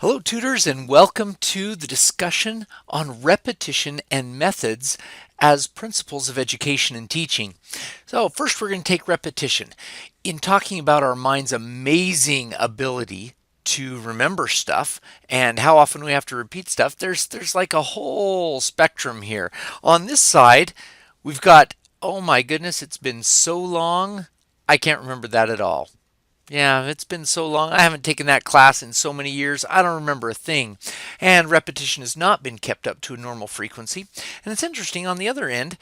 Hello, tutors, and welcome to the discussion on repetition and methods as principles of education and teaching. So first we're going to take repetition. In talking about our mind's amazing ability to remember stuff and how often we have to repeat stuff, there's like a whole spectrum here. On this side, we've got, oh my goodness, it's been so long, I can't remember that at all. Yeah, it's been so long. I haven't taken that class in so many years. I don't remember a thing. And repetition has not been kept up to a normal frequency. And it's interesting, on the other end,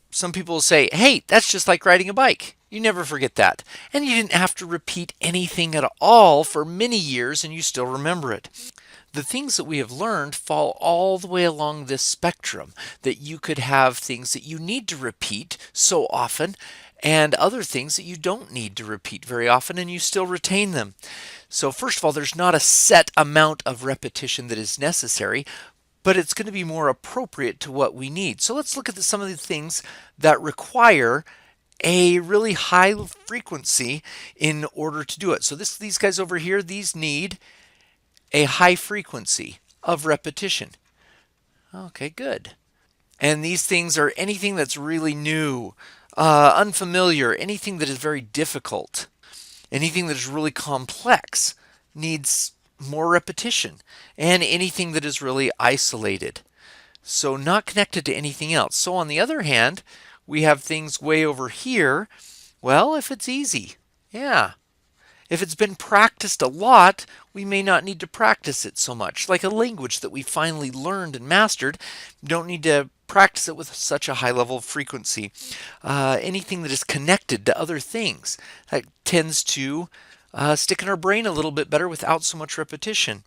some people will say, hey, that's just like riding a bike. You never forget that. And you didn't have to repeat anything at all for many years and you still remember it. The things that we have learned fall all the way along this spectrum, that you could have things that you need to repeat so often and other things that you don't need to repeat very often and you still retain them. So first of all, there's not a set amount of repetition that is necessary, but it's going to be more appropriate to what we need. So let's look at some of the things that require a really high frequency in order to do it. So these guys over here, these need a high frequency of repetition. Okay, good. And these things are anything that's really new, unfamiliar, anything that is very difficult, anything that is really complex needs more repetition, and anything that is really isolated. So not connected to anything else. So on the other hand, we have things way over here. Well, if it's easy, yeah. If it's been practiced a lot, we may not need to practice it so much. Like a language that we finally learned and mastered, we don't need to practice it with such a high level of frequency. Anything that is connected to other things, that tends to stick in our brain a little bit better without so much repetition.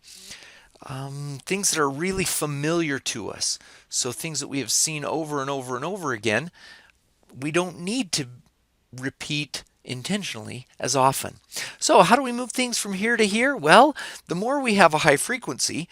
Things that are really familiar to us, so things that we have seen over and over and over again, we don't need to repeat intentionally as often. So how do we move things from here to here? Well, the more we have a high frequency,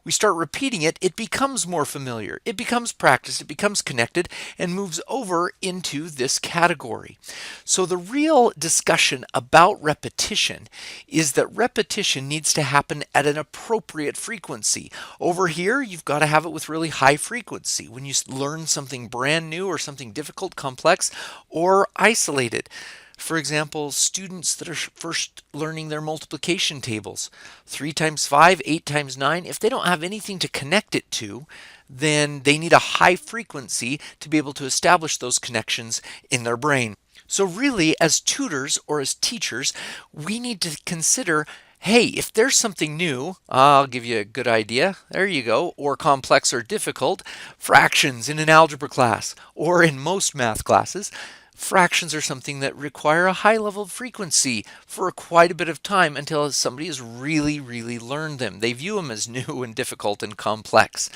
we start repeating it, it becomes more familiar, it becomes practiced, it becomes connected, and moves over into this category. So the real discussion about repetition is that repetition needs to happen at an appropriate frequency. Over here, you've got to have it with really high frequency when you learn something brand new or something difficult, complex, or isolated. For example, students that are first learning their multiplication tables, 3 times 5, 8 times 9, if they don't have anything to connect it to, then they need a high frequency to be able to establish those connections in their brain. So really, as tutors or as teachers, we need to consider, hey, if there's something new, I'll give you a good idea. There you go. Or complex or difficult, fractions in an algebra class or in most math classes. Fractions are something that require a high level of frequency for quite a bit of time until somebody has really learned them. They view them as new and difficult and complex.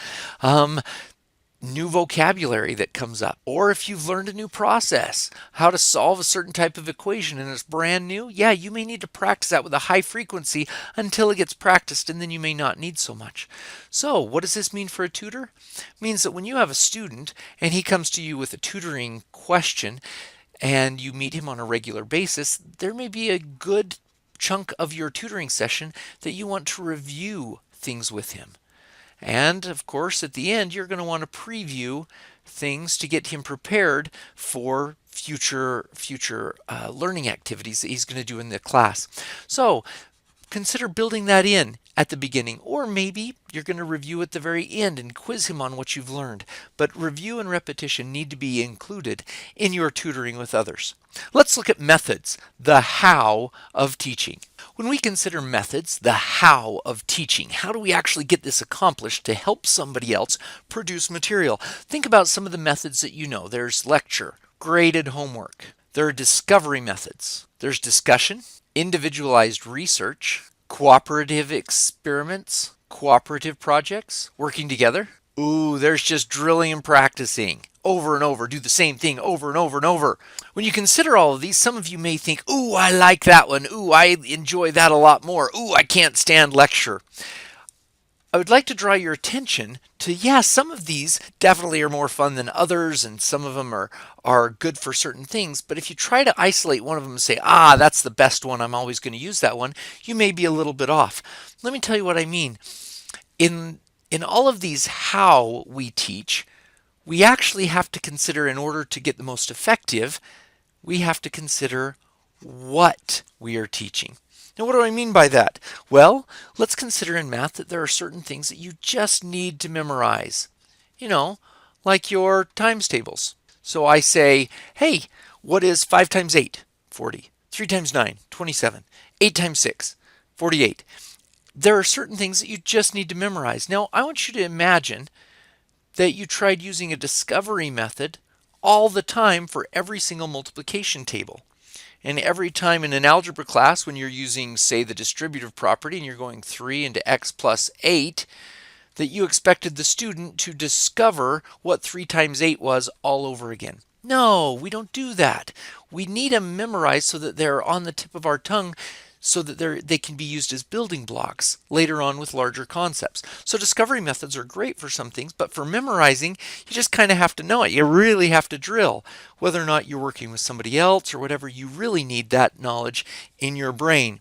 New vocabulary that comes up, or if you've learned a new process, how to solve a certain type of equation and it's brand new, yeah, you may need to practice that with a high frequency until it gets practiced, and then you may not need so much. So what does this mean for a tutor? It means that when you have a student and he comes to you with a tutoring question and you meet him on a regular basis, there may be a good chunk of your tutoring session that you want to review things with him. And of course, at the end, you're going to want to preview things to get him prepared for future learning activities that he's going to do in the class. So consider building that in at the beginning, or maybe you're going to review at the very end and quiz him on what you've learned. But review and repetition need to be included in your tutoring with others. Let's look at methods, the how of teaching. When we consider methods, the how of teaching, how do we actually get this accomplished to help somebody else produce material? Think about some of the methods that you know. There's lecture, graded homework. There are discovery methods. There's discussion, individualized research, cooperative experiments, cooperative projects, working together. Ooh, there's just drilling and practicing over and over. Do the same thing over and over and over. When you consider all of these, some of you may think, ooh, I like that one. Ooh, I enjoy that a lot more. Ooh, I can't stand lecture. I would like to draw your attention to, yeah, some of these definitely are more fun than others, and some of them are good for certain things. But if you try to isolate one of them and say, ah, that's the best one, I'm always going to use that one, you may be a little bit off. Let me tell you what I mean. In in all of these how we teach, we actually have to consider, in order to get the most effective, we have to consider what we are teaching. Now, what do I mean by that? Well, let's consider in math that there are certain things that you just need to memorize. You know, like your times tables. So I say, hey, what is 5 times 8? 40. 3 times 9? 27. 8 times 6? 48. There are certain things that you just need to memorize. Now, I want you to imagine that you tried using a discovery method all the time for every single multiplication table. And every time in an algebra class, when you're using, say, the distributive property and you're going 3 into x plus 8, that you expected the student to discover what 3 times 8 was all over again. No, we don't do that. We need them memorized so that they're on the tip of our tongue, so that they can be used as building blocks later on with larger concepts. So discovery methods are great for some things, but for memorizing, you just kind of have to know it. You really have to drill. Whether or not you're working with somebody else or whatever, you really need that knowledge in your brain.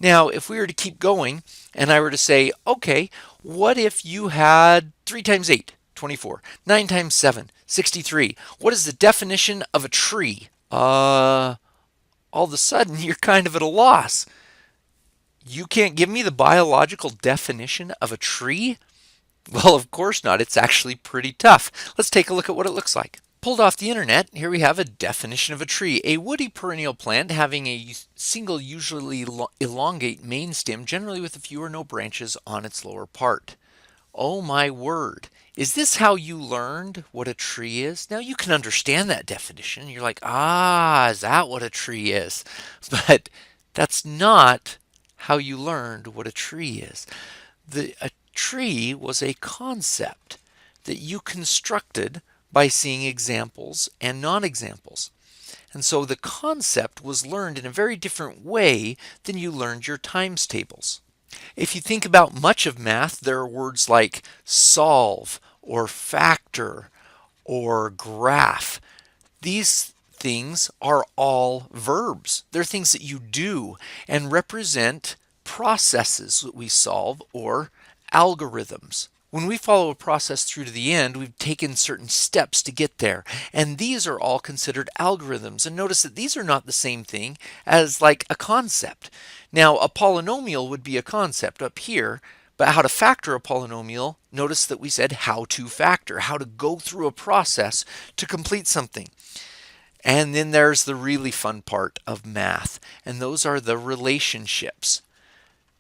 Now, if we were to keep going and I were to say, okay, what if you had 3 times 8? 24. 9 times 7? 63. What is the definition of a tree? All of a sudden you're kind of at a loss. You can't give me the biological definition of a tree? Well, of course not. It's actually pretty tough. Let's take a look at what it looks like. Pulled off the internet, here we have a definition of a tree. A woody perennial plant having a single, usually elongate main stem, generally with a few or no branches on its lower part. Oh my word. Is this how you learned what a tree is? Now you can understand that definition. You're like, ah, is that what a tree is? But that's not how you learned what a tree is. A tree was a concept that you constructed by seeing examples and non-examples. And so the concept was learned in a very different way than you learned your times tables. If you think about much of math, there are words like solve or factor or graph. These things are all verbs. They're things that you do and represent processes that we solve, or algorithms. When we follow a process through to the end, we've taken certain steps to get there. And these are all considered algorithms. And notice that these are not the same thing as like a concept. Now, a polynomial would be a concept up here, but how to factor a polynomial, notice that we said how to factor, how to go through a process to complete something. And then there's the really fun part of math, and those are the relationships.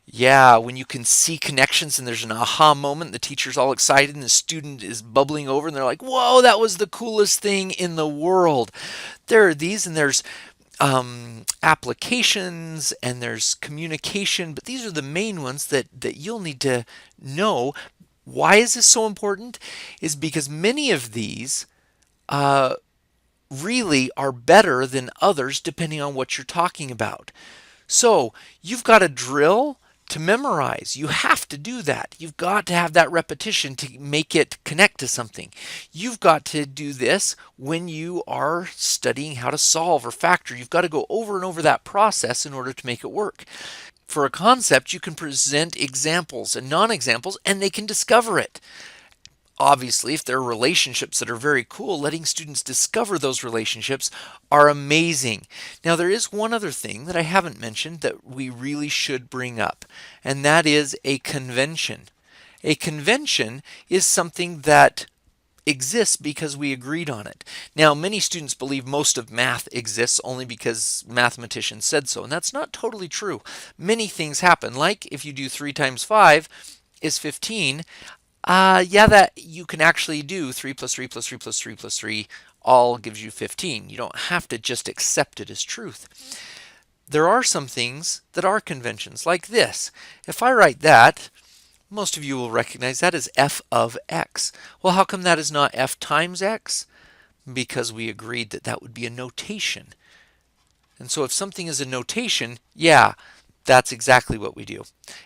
Yeah, when you can see connections and there's an aha moment, the teacher's all excited and the student is bubbling over and they're like, whoa, that was the coolest thing in the world. There are these, and there's applications and there's communication, but these are the main ones that you'll need to know. Why is this so important? Is because many of these really are better than others depending on what you're talking about. So you've got to drill to memorize. You have to do that. You've got to have that repetition to make it connect to something. You've got to do this when you are studying how to solve or factor. You've got to go over and over that process in order to make it work. For a concept, you can present examples and non-examples, and they can discover it. Obviously, if there are relationships that are very cool, letting students discover those relationships are amazing. Now, there is one other thing that I haven't mentioned that we really should bring up, and that is a convention. A convention is something that exists because we agreed on it. Now, many students believe most of math exists only because mathematicians said so, and that's not totally true. Many things happen, like if you do 3 times 5 is 15. Yeah, that you can actually do 3 plus 3 plus 3 plus 3 plus 3 all gives you 15. You don't have to just accept it as truth. There are some things that are conventions, like this. If I write that, most of you will recognize that as f of x. Well, how come that is not f times x? Because we agreed that that would be a notation. And so if something is a notation, yeah, That's exactly what we do.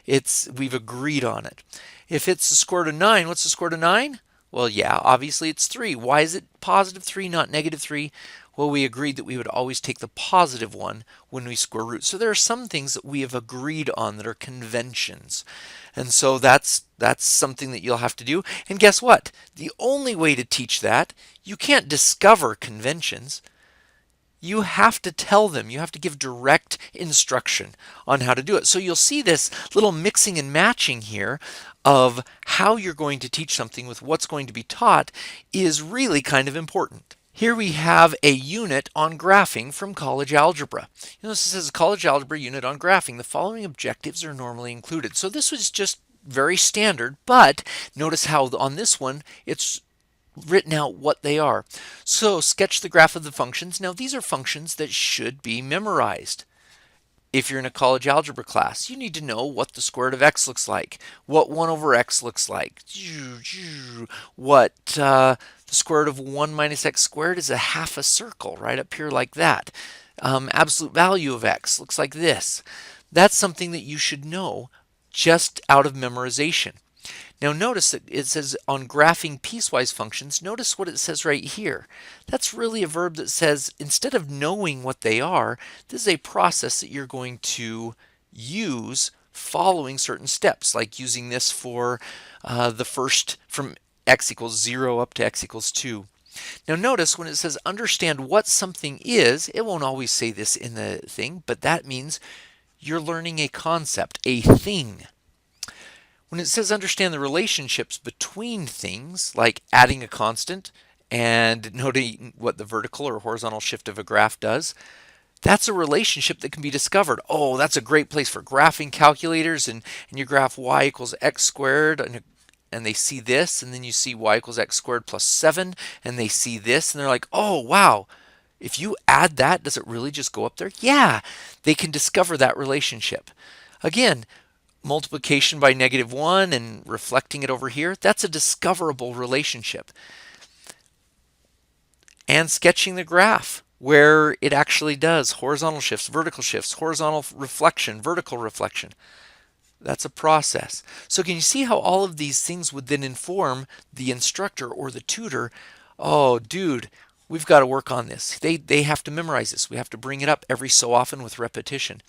We've agreed on it. If it's the square root of 9, what's the square root of 9? Well, yeah, obviously it's 3. Why is it positive 3, not negative 3? Well, we agreed that we would always take the positive one when we square root. So there are some things that we have agreed on that are conventions. And so that's something that you'll have to do. And guess what? The only way to teach that, you can't discover conventions. You have to tell them, you have to give direct instruction on how to do it. So you'll see this little mixing and matching here of how you're going to teach something with what's going to be taught is really kind of important. Here we have a unit on graphing from college algebra. This says a college algebra unit on graphing. The following objectives are normally included. So this was just very standard, but notice how on this one it's written out what they are. So sketch the graph of the functions. Now these are functions that should be memorized. If you're in a college algebra class, you need to know what the square root of x looks like, what 1 over x looks like, what the square root of 1 minus x squared is a half a circle right up here like that. Absolute value of x looks like this. That's something that you should know just out of memorization. Now notice that it says on graphing piecewise functions, notice what it says right here. That's really a verb that says instead of knowing what they are, this is a process that you're going to use following certain steps, like using this for the first from x equals 0 up to x equals 2. Now notice when it says understand what something is, it won't always say this in the thing, but that means you're learning a concept, a thing. When it says understand the relationships between things, like adding a constant and noting what the vertical or horizontal shift of a graph does, that's a relationship that can be discovered. Oh, that's a great place for graphing calculators, and you graph y equals x squared, and they see this, and then you see y equals x squared plus 7, and they see this, and they're like, oh, wow, if you add that, does it really just go up there? Yeah, they can discover that relationship. Again, multiplication by -1 and reflecting it over here, that's a discoverable relationship. And sketching the graph where it actually does horizontal shifts, horizontal reflection, vertical reflection. That's a process. So can you see how all of these things would then inform the instructor or the tutor? Oh, dude, we've got to work on this. They have to memorize this. We have to bring it up every so often with repetition.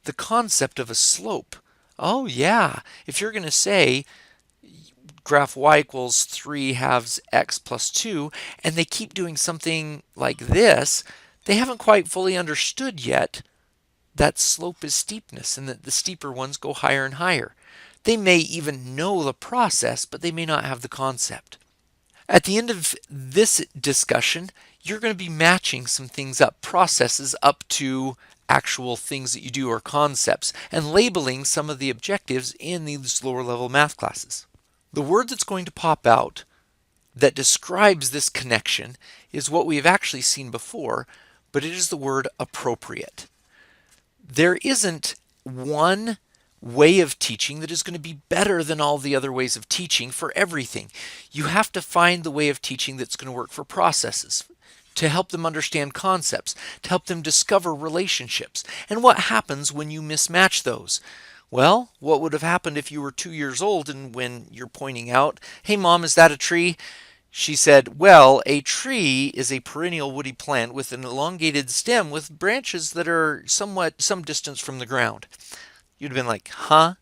The concept of a slope. Oh yeah, if you're going to say graph y equals 3 halves x plus 2, and they keep doing something like this, they haven't quite fully understood yet that slope is steepness and that the steeper ones go higher and higher. They may even know the process, but they may not have the concept. At the end of this discussion, you're going to be matching some things up, processes up to actual things that you do or concepts, and labeling some of the objectives in these lower level math classes. The word that's going to pop out that describes this connection is what we have actually seen before, but it is the word appropriate. There isn't one way of teaching that is going to be better than all the other ways of teaching for everything. You have to find the way of teaching that's going to work for processes, to help them understand concepts, to help them discover relationships. And what happens when you mismatch those? Well, what would have happened if you were 2 years old and when you're pointing out, hey mom, is that a tree? She said, well, a tree is a perennial woody plant with an elongated stem with branches that are some distance from the ground. You'd have been like, huh?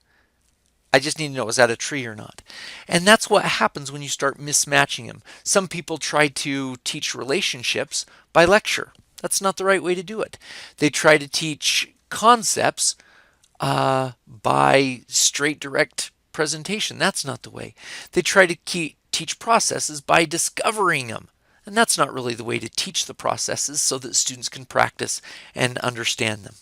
I just need to know, is that a tree or not? And that's what happens when you start mismatching them. Some people try to teach relationships by lecture. That's not the right way to do it. They try to teach concepts by straight direct presentation. That's not the way. They try to teach processes by discovering them. And that's not really the way to teach the processes so that students can practice and understand them.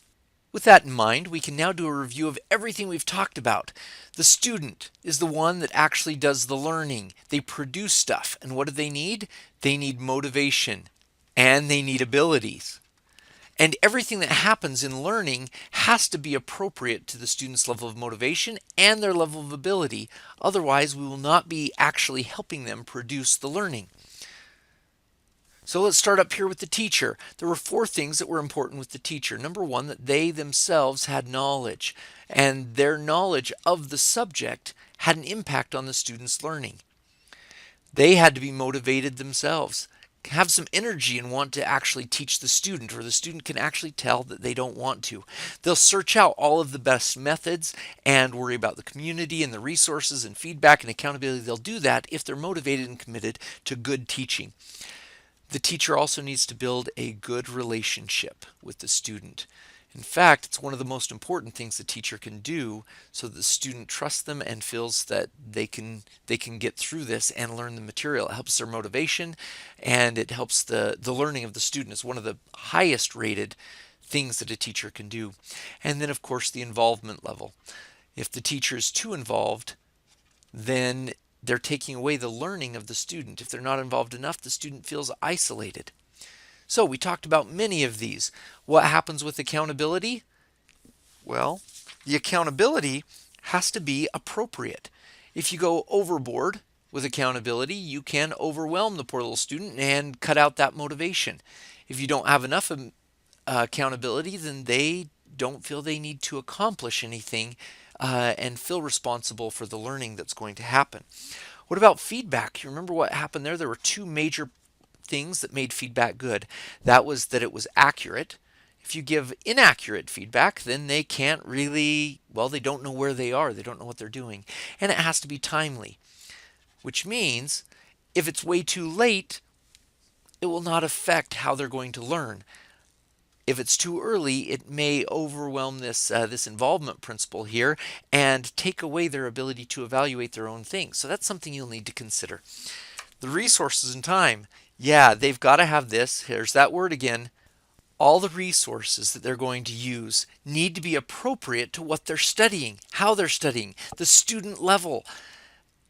With that in mind, we can now do a review of everything we've talked about. The student is the one that actually does the learning. They produce stuff. And what do they need? They need motivation and they need abilities. And everything that happens in learning has to be appropriate to the student's level of motivation and their level of ability. Otherwise, we will not be actually helping them produce the learning. So let's start up here with the teacher. There were four things that were important with the teacher. Number one, that they themselves had knowledge, and their knowledge of the subject had an impact on the student's learning. They had to be motivated themselves, have some energy and want to actually teach the student, or the student can actually tell that they don't want to. They'll search out all of the best methods and worry about the community and the resources and feedback and accountability. They'll do that if they're motivated and committed to good teaching. The teacher also needs to build a good relationship with the student. In fact, it's one of the most important things the teacher can do so that the student trusts them and feels that they can get through this and learn the material. It helps their motivation and it helps the learning of the student. It's one of the highest rated things that a teacher can do. And then of course the involvement level. If the teacher is too involved, then they're taking away the learning of the student. If they're not involved enough, the student feels isolated. So we talked about many of these. What happens with accountability? Well, the accountability has to be appropriate. If you go overboard with accountability, you can overwhelm the poor little student and cut out that motivation. If you don't have enough accountability, then they don't feel they need to accomplish anything and feel responsible for the learning that's going to happen. What about feedback? You remember what happened there? There were two major things that made feedback good. That was that it was accurate. If you give inaccurate feedback, then they can't really, well, they don't know where they are. They don't know what they're doing. And it has to be timely, which means if it's way too late, it will not affect how they're going to learn. If it's too early, it may overwhelm this involvement principle here and take away their ability to evaluate their own things. So that's something you'll need to consider. The resources and time. Yeah, they've got to have this. Here's that word again. All the resources that they're going to use need to be appropriate to what they're studying, how they're studying, the student level.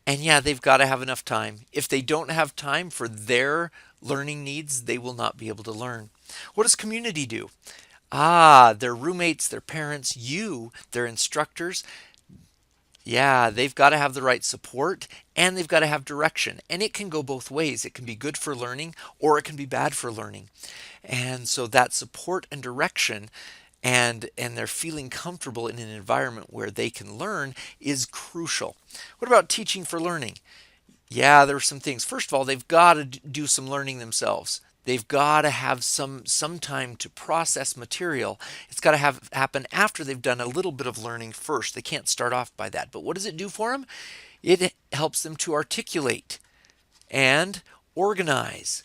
And yeah, they've got to have enough time. If they don't have time for their learning needs, they will not be able to learn. What does community do? Their roommates, their parents, you, their instructors. Yeah, they've got to have the right support and they've got to have direction. And it can go both ways. It can be good for learning or it can be bad for learning. And so that support and direction and they're feeling comfortable in an environment where they can learn is crucial. What about teaching for learning? Yeah, there are some things. First of all, they've got to do some learning themselves. They've got to have some time to process material. It's got to happen after they've done a little bit of learning first. They can't start off by that. But what does it do for them? It helps them to articulate and organize.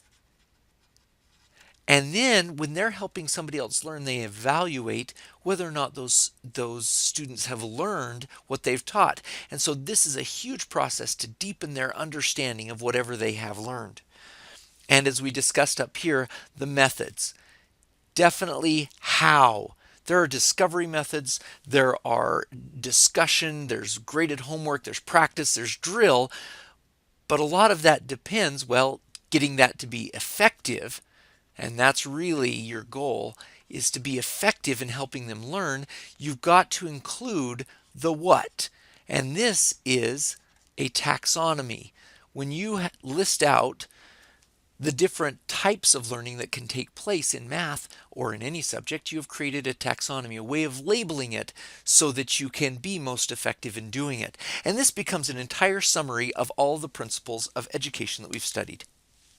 And then when they're helping somebody else learn, they evaluate whether or not those students have learned what they've taught. And so this is a huge process to deepen their understanding of whatever they have learned. And as we discussed up here, the methods. Definitely how. There are discovery methods, there are discussion, there's graded homework, there's practice, there's drill. But a lot of that depends, well, getting that to be effective. And that's really your goal, is to be effective in helping them learn. You've got to include the what. And this is a taxonomy. When you list out the different types of learning that can take place in math or in any subject, you have created a taxonomy, a way of labeling it so that you can be most effective in doing it. And this becomes an entire summary of all the principles of education that we've studied.